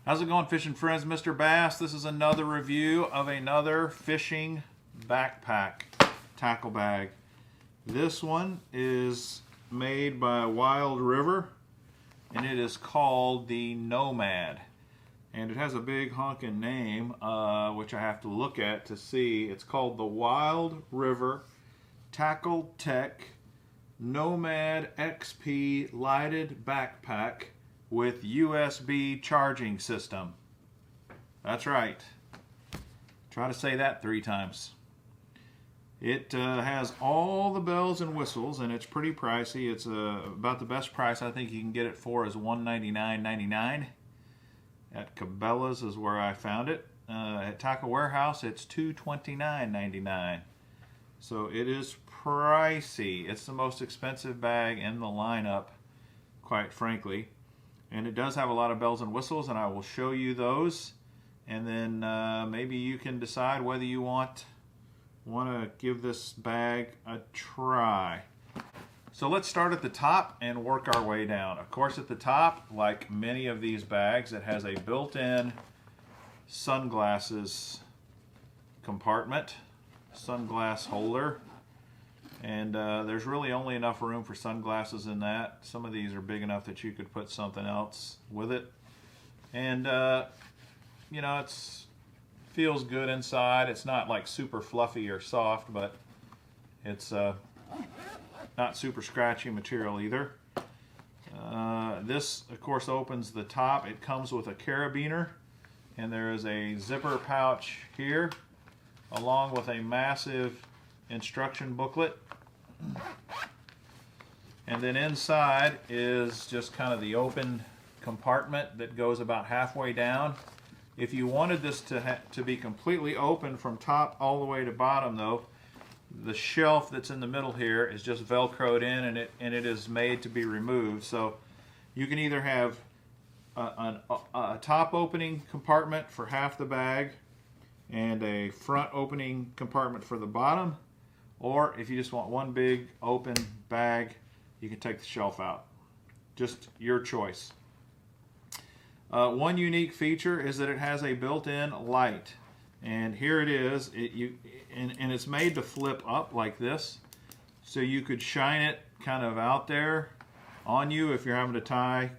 How's it going, fishing friends? Mr. Bass. This is another review of another fishing backpack tackle bag. This one is made by Wild River and it is called the Nomad. And it has a big honking name, which I have to look at to see. It's called the Wild River Tackle Tech Nomad XP Lighted Backpack with USB charging system. That's right. Try to say that 3 times. It has all the bells and whistles, and it's pretty pricey. It's about the best price I think you can get it for is $199.99. At Cabela's is where I found it. At Tackle Warehouse, it's $229.99. So it is pricey. It's the most expensive bag in the lineup, quite frankly. And it does have a lot of bells and whistles, and I will show you those. And then maybe you can decide whether you want to give this bag a try. So let's start at the top and work our way down. Of course, at the top, like many of these bags, it has a built-in sunglasses compartment, sunglass holder. And there's really only enough room for sunglasses in that. Some of these are big enough that you could put something else with it. And, you know, it feels good inside. It's not like super fluffy or soft, but it's not super scratchy material either. This, of course, opens the top. It comes with a carabiner, and there is a zipper pouch here, along with a massive instruction booklet. And then inside is just kind of the open compartment that goes about halfway down. If you wanted this to be completely open from top all the way to bottom, though, the shelf that's in the middle here is just velcroed in, and it is made to be removed. So you can either have a top opening compartment for half the bag and a front opening compartment for the bottom, or if you just want one big open bag, you can take the shelf out. Just your choice. One unique feature is that it has a built-in light, and here it is. And it's made to flip up like this, so you could shine it kind of out there on you if you're having to tie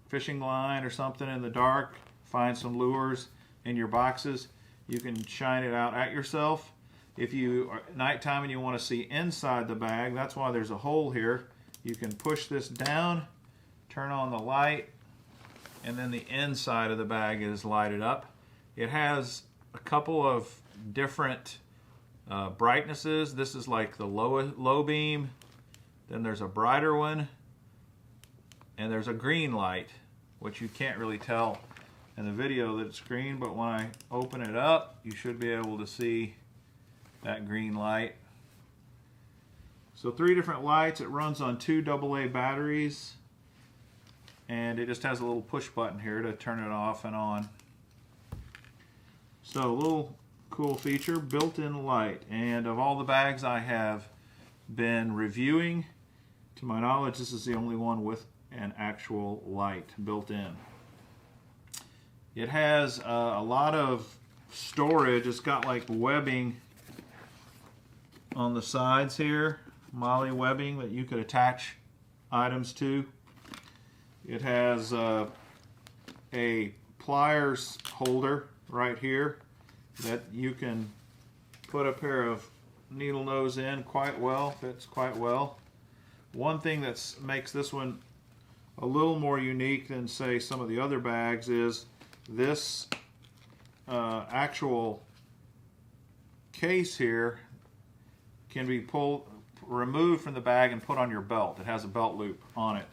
fishing line or something in the dark, find some lures in your boxes. You can shine it out at yourself. If you are nighttime and you want to see inside the bag, that's why there's a hole here. You can push this down, turn on the light, and then the inside of the bag is lighted up. It has a couple of different brightnesses. This is like the low beam. Then there's a brighter one, and there's a green light, which you can't really tell in the video that it's green, but when I open it up, you should be able to see that green light. So 3 different lights. It runs on 2 AA batteries, and it just has a little push button here to turn it off and on. So a little cool feature, built-in light. And of all the bags I have been reviewing, to my knowledge, this is the only one with an actual light built in. It has a lot of storage. It's got like webbing on the sides here, molly webbing that you could attach items to. It has a pliers holder right here that you can put a pair of needle nose in quite well, fits quite well. One thing that makes this one a little more unique than, say, some of the other bags is this actual case here can be removed from the bag and put on your belt. It has a belt loop on it.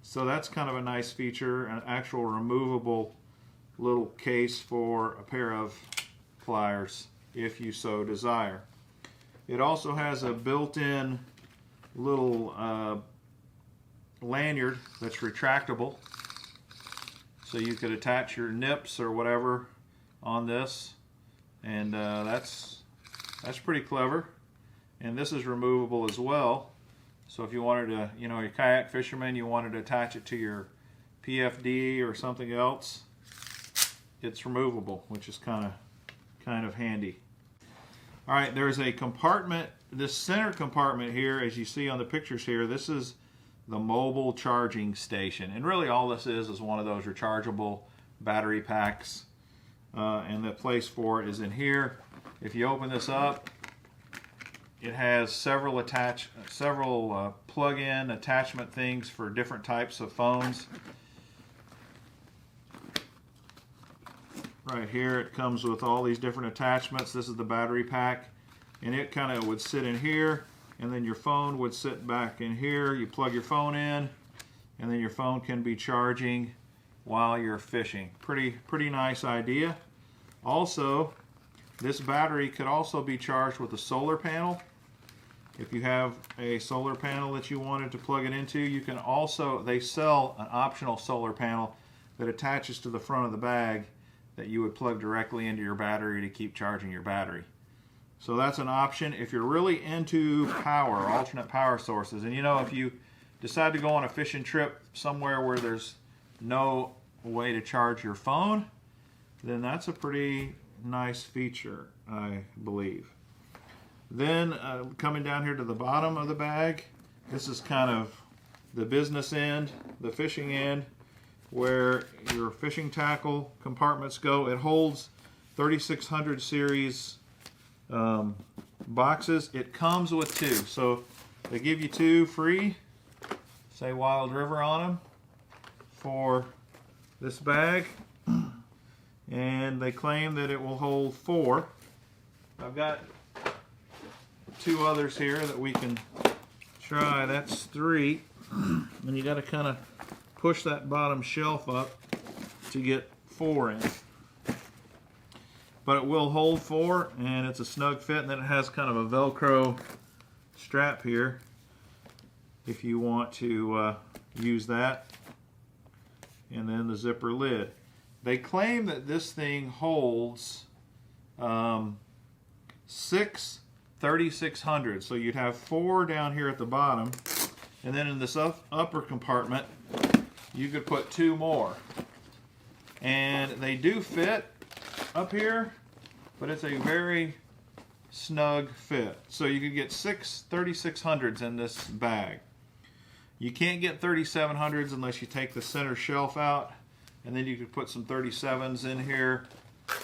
So that's kind of a nice feature, an actual removable little case for a pair of pliers if you so desire. It also has a built-in little lanyard that's retractable, so you could attach your nips or whatever on this, and that's pretty clever. And this is removable as well, so if you wanted to, you know, your kayak fisherman, you wanted to attach it to your PFD or something else, it's removable, which is kind of handy. All right, there's a compartment. This center compartment here, as you see on the pictures here, this is the mobile charging station. And really all this is one of those rechargeable battery packs. And the place for it is in here. If you open this up, it has several plug-in attachment things for different types of phones. Right here it comes with all these different attachments. This is the battery pack, and it kind of would sit in here, and then your phone would sit back in here. You plug your phone in, and then your phone can be charging while you're fishing. Pretty nice idea. Also, this battery could also be charged with a solar panel. If you have a solar panel that you wanted to plug it into, you can also, they sell an optional solar panel that attaches to the front of the bag that you would plug directly into your battery to keep charging your battery. So that's an option if you're really into power, alternate power sources. And you know, if you decide to go on a fishing trip somewhere where there's no way to charge your phone, then that's a pretty nice feature, I believe. Then coming down here to the bottom of the bag, this is kind of the business end, the fishing end, where your fishing tackle compartments go. It holds 3600 series boxes. It comes with two, so they give you two free, say Wild River on them, for this bag, and they claim that it will hold 4. I've got 2 others here that we can try. That's 3, and you got to kind of push that bottom shelf up to get 4 in. But it will hold 4, and it's a snug fit, and then it has kind of a Velcro strap here if you want to use that, and then the zipper lid. They claim that this thing holds 6 3600s, so you'd have 4 down here at the bottom, and then in this upper compartment you could put 2 more, and they do fit up here, but it's a very snug fit. So you could get 6 3600s in this bag. You can't get 3700s unless you take the center shelf out, and then you could put some 37s in here.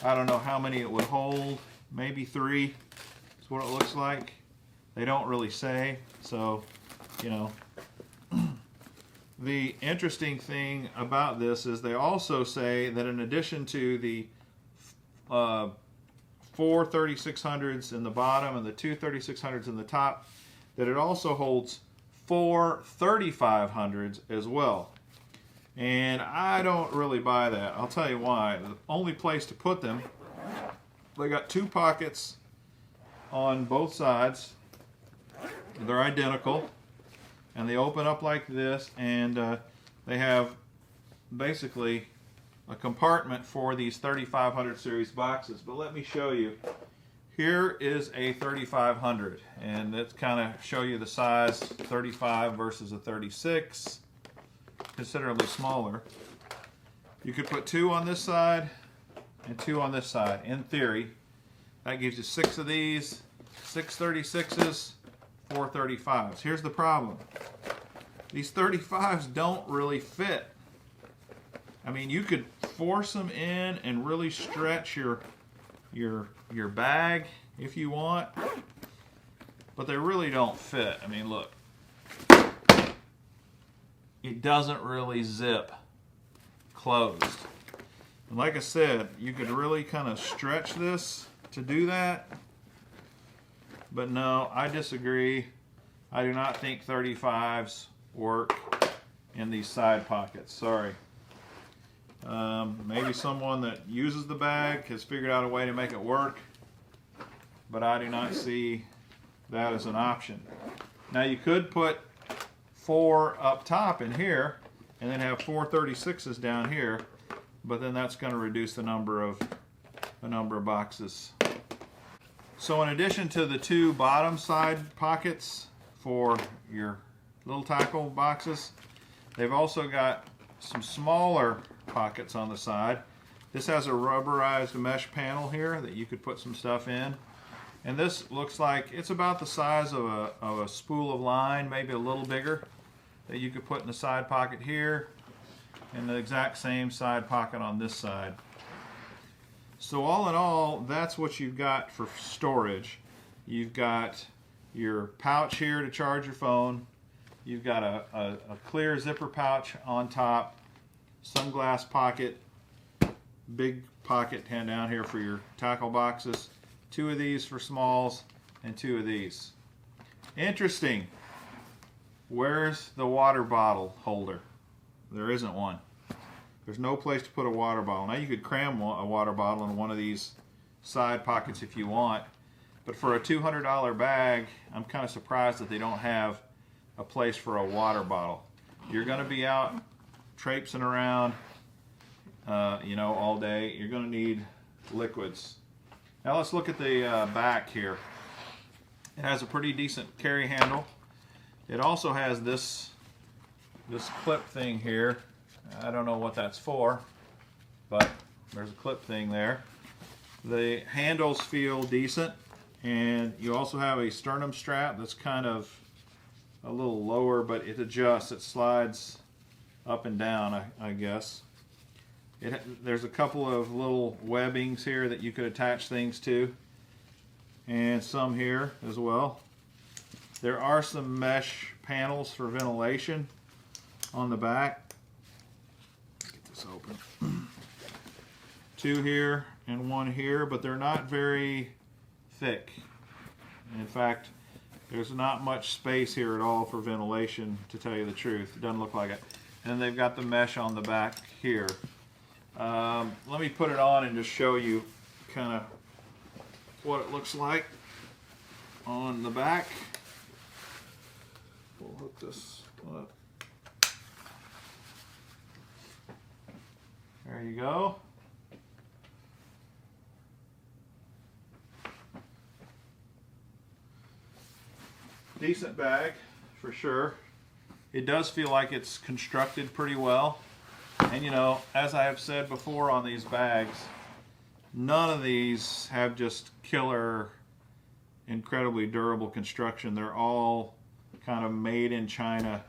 I don't know how many it would hold, maybe 3 is what it looks like. They don't really say, so you know. The interesting thing about this is they also say that in addition to the 4 3600s in the bottom and the 2 3600s in the top, that it also holds 4 3500s as well. And I don't really buy that. I'll tell you why. The only place to put them, they got 2 pockets on both sides. They're identical, and they open up like this, and they have basically a compartment for these 3500 series boxes. But let me show you. Here is a 3500, and let's kind of show you the size. 35 versus a 36, considerably smaller. You could put 2 on this side and 2 on this side. In theory, that gives you 6 of these, 6 36s, 4 35s. Here's the problem. These 35s don't really fit. I mean, you could force them in and really stretch your bag if you want, but they really don't fit. I mean, look. It doesn't really zip closed. And like I said, you could really kind of stretch this to do that. But no, I disagree. I do not think 35s work in these side pockets. Sorry. Maybe someone that uses the bag has figured out a way to make it work, but I do not see that as an option. Now you could put 4 up top in here and then have 4 36s down here, but then that's going to reduce the number of boxes. So in addition to the 2 bottom side pockets for your little tackle boxes, they've also got some smaller pockets on the side. This has a rubberized mesh panel here that you could put some stuff in. And this looks like it's about the size of a spool of line, maybe a little bigger, that you could put in the side pocket here, and the exact same side pocket on this side. So all in all, that's what you've got for storage. You've got your pouch here to charge your phone. You've got a clear zipper pouch on top, sunglass pocket, big pocket down here for your tackle boxes. 2 of these for smalls and 2 of these. Interesting. Where's the water bottle holder? There isn't one. There's no place to put a water bottle. Now you could cram a water bottle in one of these side pockets if you want, but for a $200 bag, I'm kind of surprised that they don't have a place for a water bottle. You're going to be out traipsing around, you know, all day. You're going to need liquids. Now let's look at the back here. It has a pretty decent carry handle. It also has this clip thing here. I don't know what that's for, but there's a clip thing there. The handles feel decent, and you also have a sternum strap that's kind of a little lower, but it adjusts. It slides up and down, I guess. There's a couple of little webbings here that you could attach things to, and some here as well. There are some mesh panels for ventilation on the back. Get this open. 2 here and 1 here, but they're not very thick. In fact, there's not much space here at all for ventilation, to tell you the truth. It doesn't look like it. And they've got the mesh on the back here. Let me put it on and just show you kind of what it looks like on the back. We'll hook this up. There you go. Decent bag for sure. It does feel like it's constructed pretty well. And you know, as I have said before on these bags, none of these have just killer, incredibly durable construction. They're all kind of made in China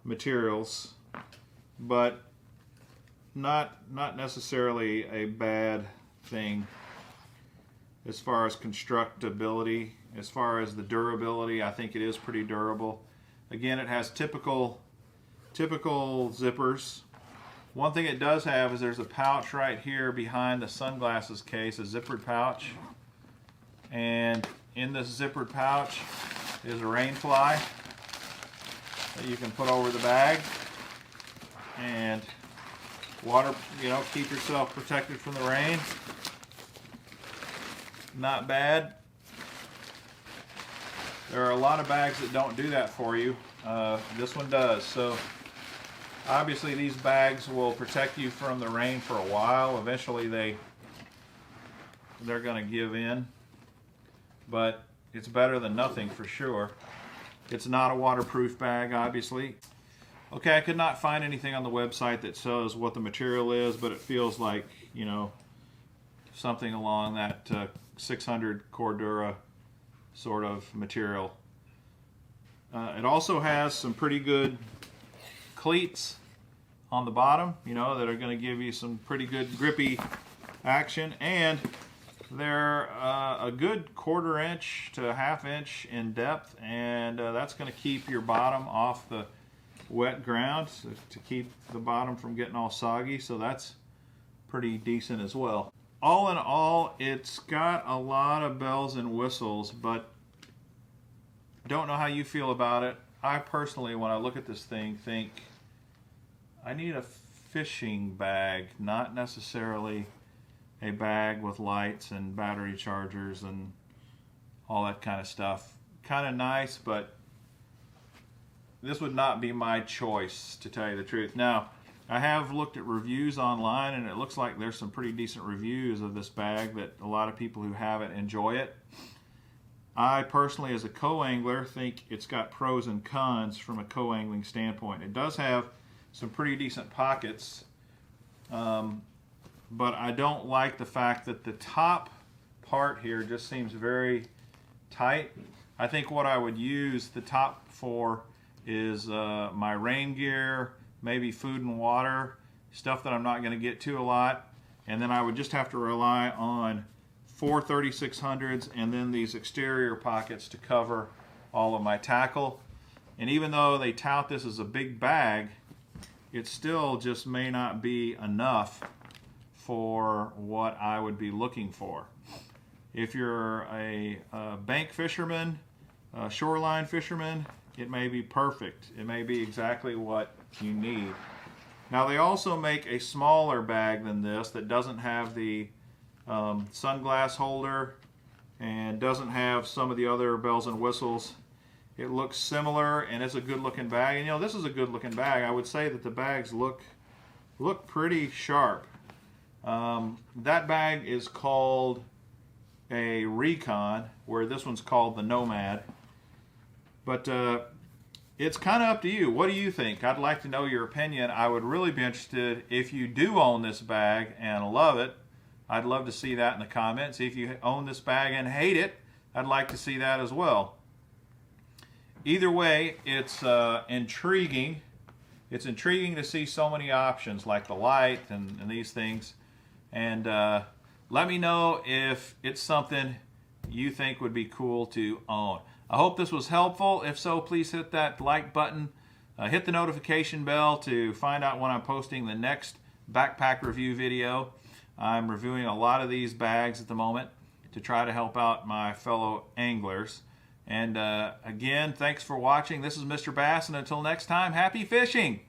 materials, but not necessarily a bad thing as far as constructability. As far as the durability, I think it is pretty durable. Again, it has typical zippers. One thing it does have is there's a pouch right here behind the sunglasses case, a zippered pouch. And in this zippered pouch is a rain fly that you can put over the bag. And water, you know, keep yourself protected from the rain. Not bad. There are a lot of bags that don't do that for you. This one does. So obviously these bags will protect you from the rain for a while. Eventually they're going to give in, but it's better than nothing for sure. It's not a waterproof bag, obviously. Okay, I could not find anything on the website that says what the material is, but it feels like, you know, something along that 600 Cordura sort of material. It also has some pretty good cleats on the bottom, you know, that are going to give you some pretty good grippy action, and they're a good 1/4 inch to 1/2 inch in depth, and that's going to keep your bottom off the wet ground, to keep the bottom from getting all soggy, so that's pretty decent as well. All in all, it's got a lot of bells and whistles, but I don't know how you feel about it. I personally, when I look at this thing, think I need a fishing bag, not necessarily a bag with lights and battery chargers and all that kind of stuff. Kind of nice, but this would not be my choice, to tell you the truth. Now, I have looked at reviews online, and it looks like there's some pretty decent reviews of this bag that a lot of people who have it enjoy it. I personally, as a co-angler, think it's got pros and cons from a co-angling standpoint. It does have some pretty decent pockets. but I don't like the fact that the top part here just seems very tight. I think what I would use the top for is my rain gear, maybe food and water, stuff that I'm not going to get to a lot, and then I would just have to rely on 4 3600s and then these exterior pockets to cover all of my tackle. And even though they tout this as a big bag, it still just may not be enough for what I would be looking for. If you're a bank fisherman, a shoreline fisherman, it may be perfect. It may be exactly what you need. Now they also make a smaller bag than this that doesn't have the sunglass holder and doesn't have some of the other bells and whistles. It looks similar and it's a good looking bag. And you know, this is a good looking bag. I would say that the bags look pretty sharp. That bag is called a Recon, where this one's called the Nomad. But it's kind of up to you. What do you think? I'd like to know your opinion. I would really be interested if you do own this bag and love it. I'd love to see that in the comments. If you own this bag and hate it, I'd like to see that as well. Either way, it's intriguing. It's intriguing to see so many options like the light and these things. And let me know if it's something you think would be cool to own. I hope this was helpful. If so, please hit that like button. Hit the notification bell to find out when I'm posting the next backpack review video. I'm reviewing a lot of these bags at the moment to try to help out my fellow anglers. And again, thanks for watching. This is Mr. Bass, and until next time, happy fishing!